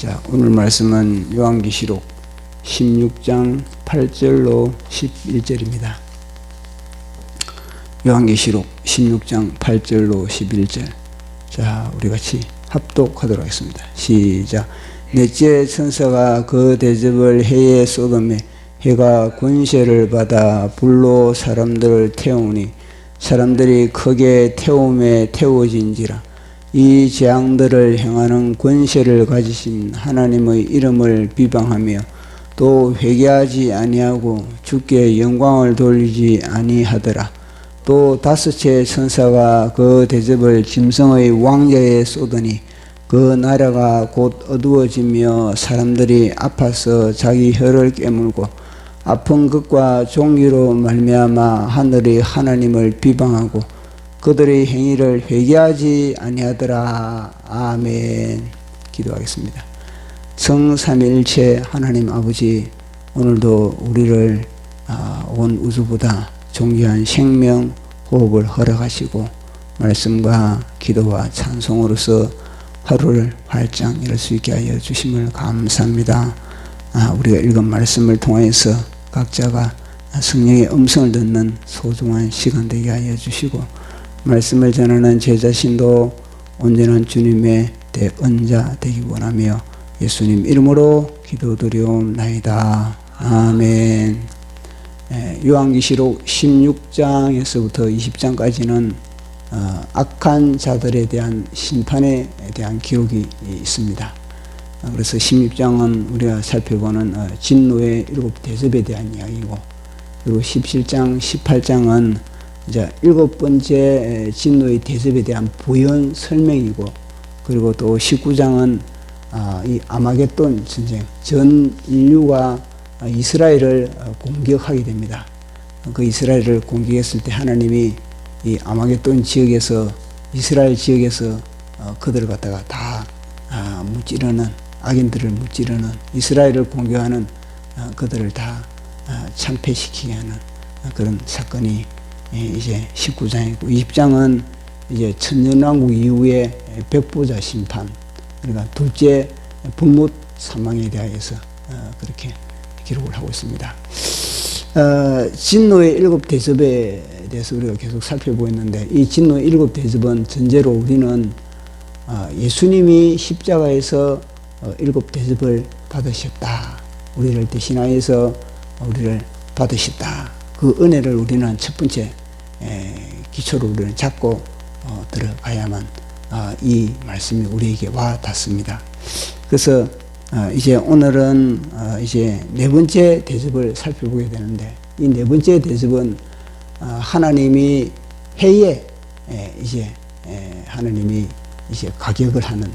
자, 오늘 말씀은 요한계시록 16장 8절로 11절입니다. 요한계시록 16장 8절로 11절. 자, 우리 같이 합독하도록 하겠습니다. 시작. 넷째 천사가 그 대접을 해에 쏟음에 해가 권세를 받아 불로 사람들을 태우니 사람들이 크게 태움에 태워진지라. 이 재앙들을 행하는 권세를 가지신 하나님의 이름을 비방하며 또 회개하지 아니하고 주께 영광을 돌리지 아니하더라. 또 다섯째 천사가 그 대접을 짐승의 왕좌에 쏟으니 그 나라가 곧 어두워지며 사람들이 아파서 자기 혀를 깨물고 아픈 것과 종기로 말미암아 하늘이 하나님을 비방하고 그들의 행위를 회개하지 아니하더라. 아멘. 기도하겠습니다. 성삼위일체 하나님 아버지, 오늘도 우리를 온 우주보다 존귀한 생명 호흡을 허락하시고 말씀과 기도와 찬송으로서 하루를 활짝 열 수 있게 하여 주심을 감사합니다. 우리가 읽은 말씀을 통해서 각자가 성령의 음성을 듣는 소중한 시간 되게 하여 주시고 말씀을 전하는 제 자신도 온전한 주님의 대언자 되기 원하며 예수님 이름으로 기도드리옵나이다. 아멘. 요한계시록 16장에서부터 20장까지는 악한 자들에 대한 심판에 대한 기록이 있습니다. 그래서 16장은 우리가 살펴보는 진노의 7대접에 대한 이야기고, 그리고 17장, 18장은 이제 7번째 진노의 대접에 대한 부연 설명이고, 그리고 또 19장은 이 아마겟돈 전쟁, 전 인류가 이스라엘을 공격하게 됩니다. 그 이스라엘을 공격했을 때 하나님이 이 아마겟돈 지역에서, 이스라엘 지역에서 그들을 갖다가 다 무찌르는, 악인들을 무찌르는, 이스라엘을 공격하는 그들을 다 참패시키게 하는 그런 사건이 이제 19장이고, 20장은 이제 천년왕국 이후에 백보자 심판, 그러니까 둘째 불못 사망에 대하여서 그렇게 기록을 하고 있습니다. 진노의 7대접에 대해서 우리가 계속 살펴보고 있는데, 이 진노의 7대접은 전제로 우리는 예수님이 십자가에서 7대접을 받으셨다, 우리를 대신하여서 우리를 받으셨다, 그 은혜를 우리는 첫 번째 기초로 우리는 잡고 들어가야만 이 말씀이 우리에게 와 닿습니다. 그래서 이제 오늘은 이제 네 번째 대접을 살펴보게 되는데, 이 네 번째 대접은 하나님이 해에 이제 하나님이 이제 가격을 하는,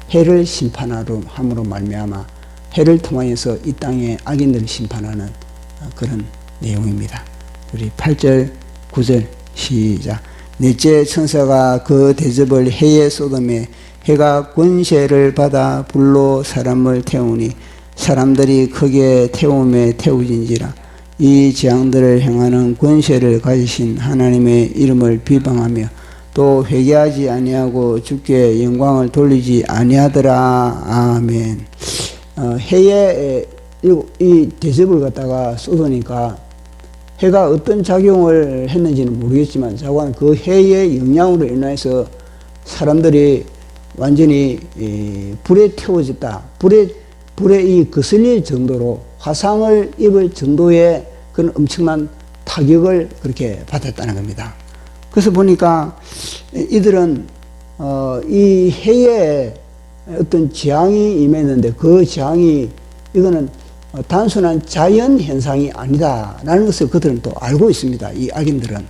해를 심판함으로 말미암아 해를 통하여서 이 땅의 악인들을 심판하는 그런 내용입니다. 우리 8절 9절 시작. 넷째 천사가 그 대접을 해에 쏟음에 해가 권세를 받아 불로 사람을 태우니 사람들이 크게 태움에 태우진지라. 이 재앙들을 행하는 권세를 가지신 하나님의 이름을 비방하며 또 회개하지 아니하고 주께 영광을 돌리지 아니하더라. 아멘. 해에 이 대접을 갖다가 쏟으니까 해가 어떤 작용을 했는지는 모르겠지만, 자관 그 해의 영향으로 인해서 사람들이 완전히 불에 태워졌다, 불에 이 거슬릴 정도로 화상을 입을 정도의 그런 엄청난 타격을 그렇게 받았다는 겁니다. 그래서 보니까 이들은 이 해에 어떤 재앙이 임했는데, 그 재앙이 이거는 단순한 자연 현상이 아니다라는 것을 그들은 또 알고 있습니다. 이 악인들은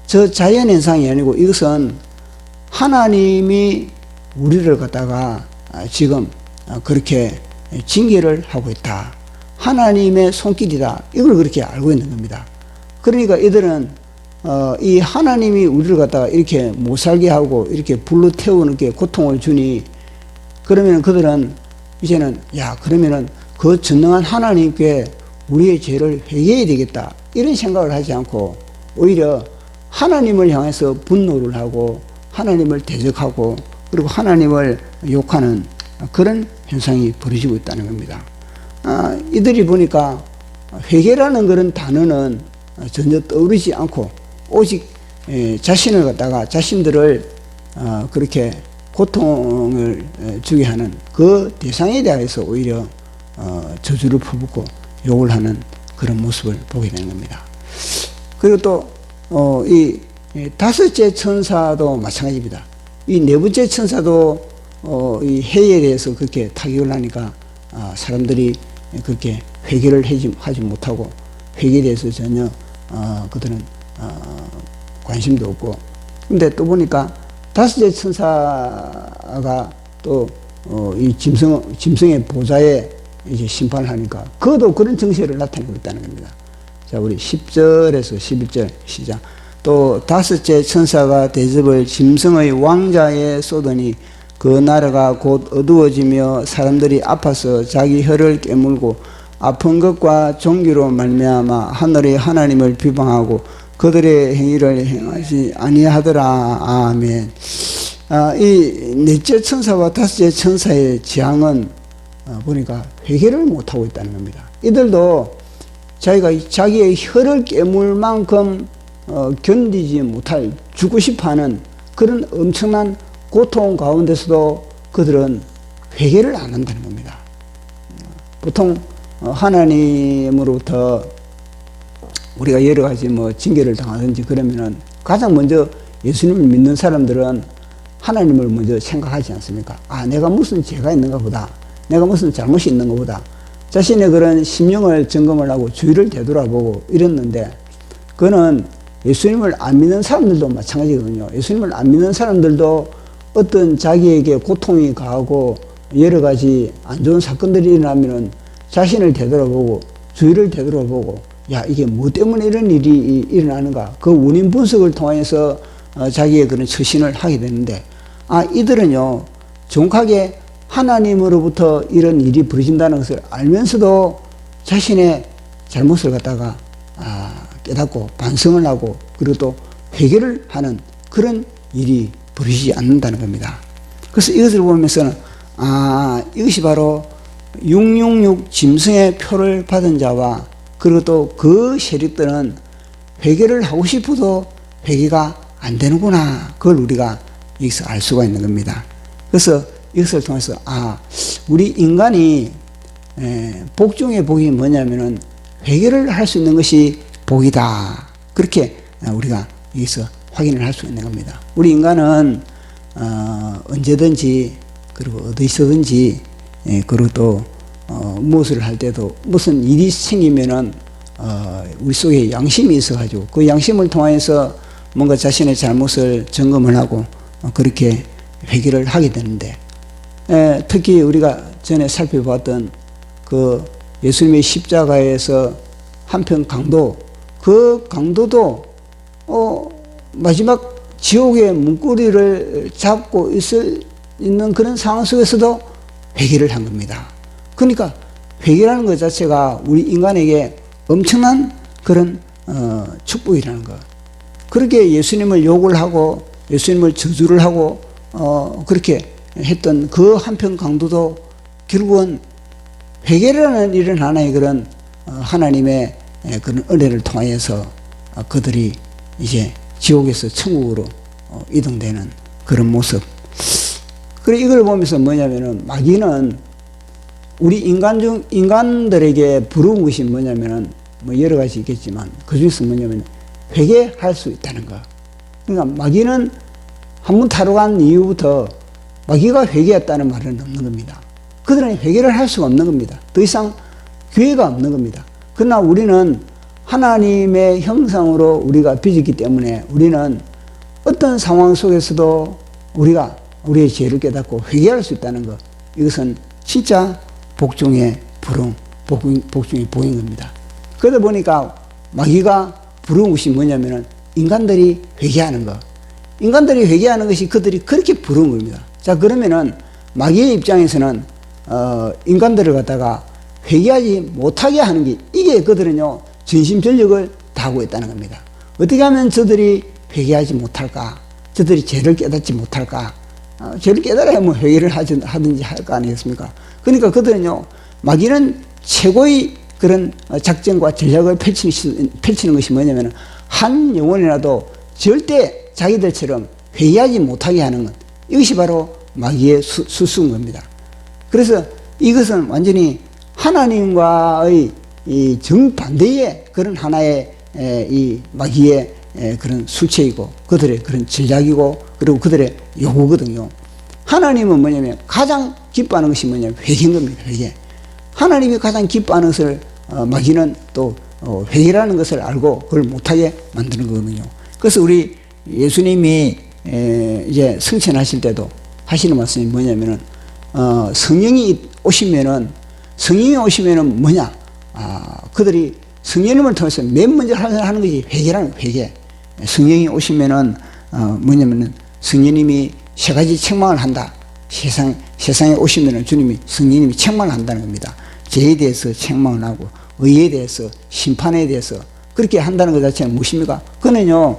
저 자연 현상이 아니고 이것은 하나님이 우리를 갖다가 지금 그렇게 징계를 하고 있다, 하나님의 손길이다, 이걸 그렇게 알고 있는 겁니다. 그러니까 이들은 이 하나님이 우리를 갖다가 이렇게 못 살게 하고 이렇게 불로 태우는 게 고통을 주니, 그러면 그들은 이제는 그러면은 그 전능한 하나님께 우리의 죄를 회개해야 되겠다, 이런 생각을 하지 않고 오히려 하나님을 향해서 분노를 하고 하나님을 대적하고 그리고 하나님을 욕하는 그런 현상이 벌어지고 있다는 겁니다. 이들이 보니까 회개라는 그런 단어는 전혀 떠오르지 않고 오직 자신을 갖다가 자신들을 그렇게 고통을 주게 하는 그 대상에 대해서 오히려 저주를 퍼붓고 욕을 하는 그런 모습을 보게 되는 겁니다. 그리고 또 이 다섯째 천사도 마찬가지입니다. 이 네 번째 천사도 이 해에 대해서 그렇게 타격을 하니까 사람들이 그렇게 회개를 하지 못하고 회개에 대해서 전혀 그들은 관심도 없고, 근데 또 보니까 다섯째 천사가 또 이 짐승의 보좌에 이제 심판을 하니까 그것도 그런 정세를 나타내고 있다는 겁니다. 자, 우리 10절에서 11절 시작. 또 다섯째 천사가 대접을 짐승의 왕자에 쏟으니 그 나라가 곧 어두워지며 사람들이 아파서 자기 혀를 깨물고 아픈 것과 종기로 말미암아 하늘의 하나님을 비방하고 그들의 행위를 행하지 아니하더라. 아멘. 이 넷째 천사와 다섯째 천사의 재앙은 보니까 회개를 못하고 있다는 겁니다. 이들도 자기의 혀를 깨물 만큼 견디지 못할, 죽고 싶어하는 그런 엄청난 고통 가운데서도 그들은 회개를 안 한다는 겁니다. 보통 하나님으로부터 우리가 여러 가지 징계를 당하든지 그러면은 가장 먼저 예수님을 믿는 사람들은 하나님을 먼저 생각하지 않습니까? 내가 무슨 죄가 있는가 보다, 내가 무슨 잘못이 있는가 보다, 자신의 그런 심령을 점검을 하고 주의를 되돌아보고 이랬는데, 그거는 예수님을 안 믿는 사람들도 마찬가지거든요. 예수님을 안 믿는 사람들도 어떤 자기에게 고통이 가하고 여러 가지 안 좋은 사건들이 일어나면은 자신을 되돌아보고 주의를 되돌아보고, 이게 뭐 때문에 이런 일이 일어나는가, 그 원인 분석을 통해서 자기의 그런 처신을 하게 되는데, 이들은요 정확하게 하나님으로부터 이런 일이 벌어진다는 것을 알면서도 자신의 잘못을 갖다가 깨닫고 반성을 하고 그리고 또 회개를 하는 그런 일이 벌어지지 않는다는 겁니다. 그래서 이것을 보면서는 이것이 바로 666 짐승의 표를 받은 자와 그리고 또 그 세력들은 회개를 하고 싶어도 회개가 안 되는구나, 그걸 우리가 여기서 알 수가 있는 겁니다. 그래서 이것을 통해서 우리 인간이 복 중에 복이 뭐냐면은 회개를 할 수 있는 것이 복이다, 그렇게 우리가 여기서 확인을 할 수 있는 겁니다. 우리 인간은 언제든지 그리고 어디서든지 그리고 또 무엇을 할 때도 무슨 일이 생기면은 우리 속에 양심이 있어가지고 그 양심을 통해서 뭔가 자신의 잘못을 점검을 하고 그렇게 회개를 하게 되는데, 특히 우리가 전에 살펴봤던 그 예수님의 십자가에서 한편 강도, 그 강도도 마지막 지옥의 문고리를 잡고 있는 그런 상황 속에서도 회개를 한 겁니다. 그러니까 회개라는 것 자체가 우리 인간에게 엄청난 그런 축복이라는 것. 그렇게 예수님을 욕을 하고 예수님을 저주를 하고 그렇게 했던 그 한편 강도도 결국은 회개라는 이런 하나의 그런 하나님의 그런 은혜를 통해서 그들이 이제 지옥에서 천국으로 이동되는 그런 모습. 그래, 이걸 보면서 뭐냐면은 마귀는 우리 인간들에게 부러운 것이 뭐냐면은 여러 가지 있겠지만 그 중에서 뭐냐면 회개할 수 있다는 거. 그러니까 마귀는 한번 타러 간 이후부터 마귀가 회개했다는 말은 없는 겁니다. 그들은 회개를 할 수가 없는 겁니다. 더 이상 기회가 없는 겁니다. 그러나 우리는 하나님의 형상으로 우리가 빚었기 때문에 우리는 어떤 상황 속에서도 우리가 우리의 죄를 깨닫고 회개할 수 있다는 것, 이것은 진짜 복중의 부름, 복중의 복인 겁니다. 그러다 보니까 마귀가 부러운 것이 뭐냐면은 인간들이 회개하는 것, 인간들이 회개하는 것이 그들이 그렇게 부러운 겁니다. 자, 그러면은 마귀의 입장에서는 인간들을 갖다가 회개하지 못하게 하는 게, 이게 그들은요 전심전력을 다하고 있다는 겁니다. 어떻게 하면 저들이 회개하지 못할까, 저들이 죄를 깨닫지 못할까, 죄를 깨달아야 뭐 회개를 하든지 할 거 아니겠습니까? 그러니까 그들은요, 마귀는 최고의 그런 작전과 전략을 펼치는 것이 뭐냐면, 한 영혼이라도 절대 자기들처럼 회개하지 못하게 하는 것, 이것이 바로 마귀의 수수인 겁니다. 그래서 이것은 완전히 하나님과의 이 정반대의 그런 하나의 이 마귀의 그런 수체이고, 그들의 그런 전략이고, 그리고 그들의 요구거든요. 하나님은 뭐냐면 가장 기뻐하는 것이 뭐냐면 회개인 겁니다. 회개. 하나님이 가장 기뻐하는 것을 마귀는 또 회개라는 것을 알고 그걸 못하게 만드는 거거든요. 그래서 우리 예수님이 이제 승천하실 때도 하시는 말씀이 뭐냐면은 성령이 오시면은 뭐냐? 그들이 성령님을 통해서 맨 먼저 하는 것이 회개라는 거예요. 회개. 성령이 오시면은 뭐냐면은 성령님이 세 가지 책망을 한다. 세상에 오시면은 성령님이 책망을 한다는 겁니다. 죄에 대해서 책망을 하고, 의에 대해서, 심판에 대해서 그렇게 한다는 것 자체는 무엇입니까? 그는요,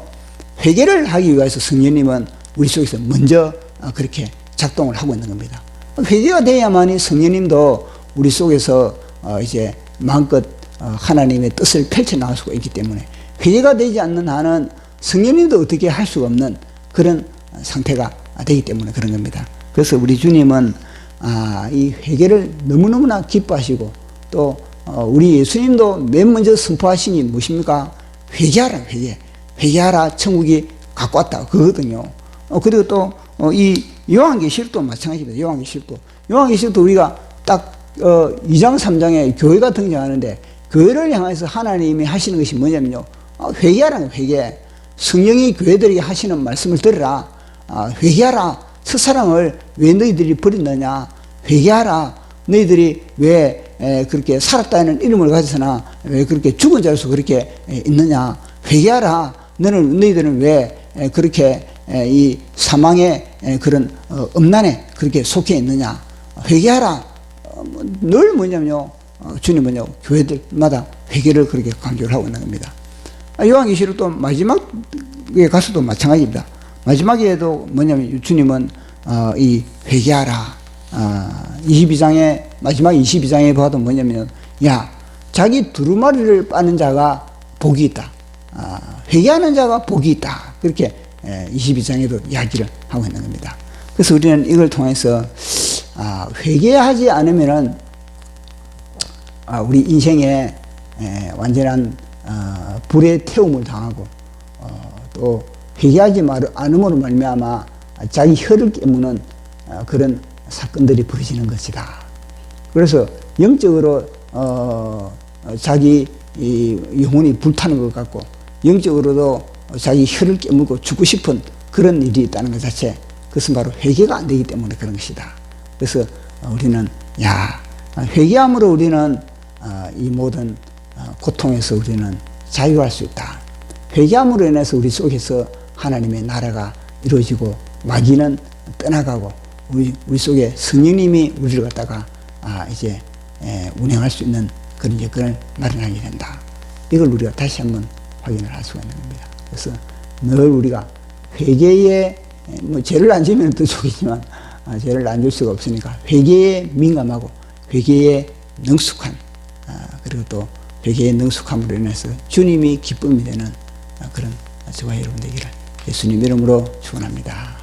회개를 하기 위해서 성령님은 우리 속에서 먼저 그렇게 작동을 하고 있는 겁니다. 회개가 돼야만이 성령님도 우리 속에서 이제 마음껏 하나님의 뜻을 펼쳐나갈 수가 있기 때문에, 회개가 되지 않는 한은 성령님도 어떻게 할 수가 없는 그런 상태가 되기 때문에 그런 겁니다. 그래서 우리 주님은 이 회개를 너무너무나 기뻐하시고, 또 우리 예수님도 맨 먼저 선포하신 게 무엇입니까? 회개하라. 회개하라, 천국이 갖고 왔다, 그거거든요. 그리고 또 이 요한계시록도 마찬가지입니다. 요한계시록도 우리가 딱 2장 3장에 교회가 등장하는데, 교회를 향해서 하나님이 하시는 것이 뭐냐면요, 회개하라는 거예요. 회개. 성령이 교회들에게 하시는 말씀을 들으라. 회개하라. 첫사랑을 왜 너희들이 버렸느냐? 회개하라. 너희들이 왜 그렇게 살았다는 이름을 가져서나 왜 그렇게 죽은 자로서 그렇게 있느냐? 회개하라. 너희들은 왜 그렇게 이 사망의 그런 음란에 그렇게 속해 있느냐? 회개하라. 늘 뭐냐면요, 주님은요, 교회들마다 회개를 그렇게 강조를 하고 있는 겁니다. 요한계시록도 마지막에 가서도 마찬가지입니다. 마지막에도 뭐냐면 주님은 이 회개하라. 22장에 마지막 22장에 봐도 뭐냐면, 야, 자기 두루마리를 빠는 자가 복이 있다. 회개하는 자가 복이 있다. 그렇게 22장에도 이야기를 하고 있는 겁니다. 그래서 우리는 이걸 통해서 회개하지 않으면은 우리 인생에 완전한 불의 태움을 당하고, 또 회개하지 않음으로 말미암아 자기 혀를 깨무는 그런 사건들이 벌어지는 것이다. 그래서 영적으로 자기 영혼이 불타는 것 같고, 영적으로도 자기 혀를 깨물고 죽고 싶은 그런 일이 있다는 것 자체, 그것은 바로 회개가 안 되기 때문에 그런 것이다. 그래서 우리는 회개함으로 우리는 이 모든 고통에서 우리는 자유할 수 있다. 회개함으로 인해서 우리 속에서 하나님의 나라가 이루어지고, 마귀는 떠나가고, 우리 속에 성령님이 우리를 갖다가 이제 운행할 수 있는 그런 여건을 마련하게 된다. 이걸 우리가 다시 한번 확인을 할 수가 있는 겁니다. 그래서 늘 우리가 회개에 뭐 죄를 안 지으면 더 좋겠지만 죄를 안 질 수가 없으니까 회개에 민감하고, 회개에 능숙한, 그리고 또 회개의 능숙함으로 인해서 주님이 기쁨이 되는 그런 저와 여러분 되기를 예수님 이름으로 축원합니다.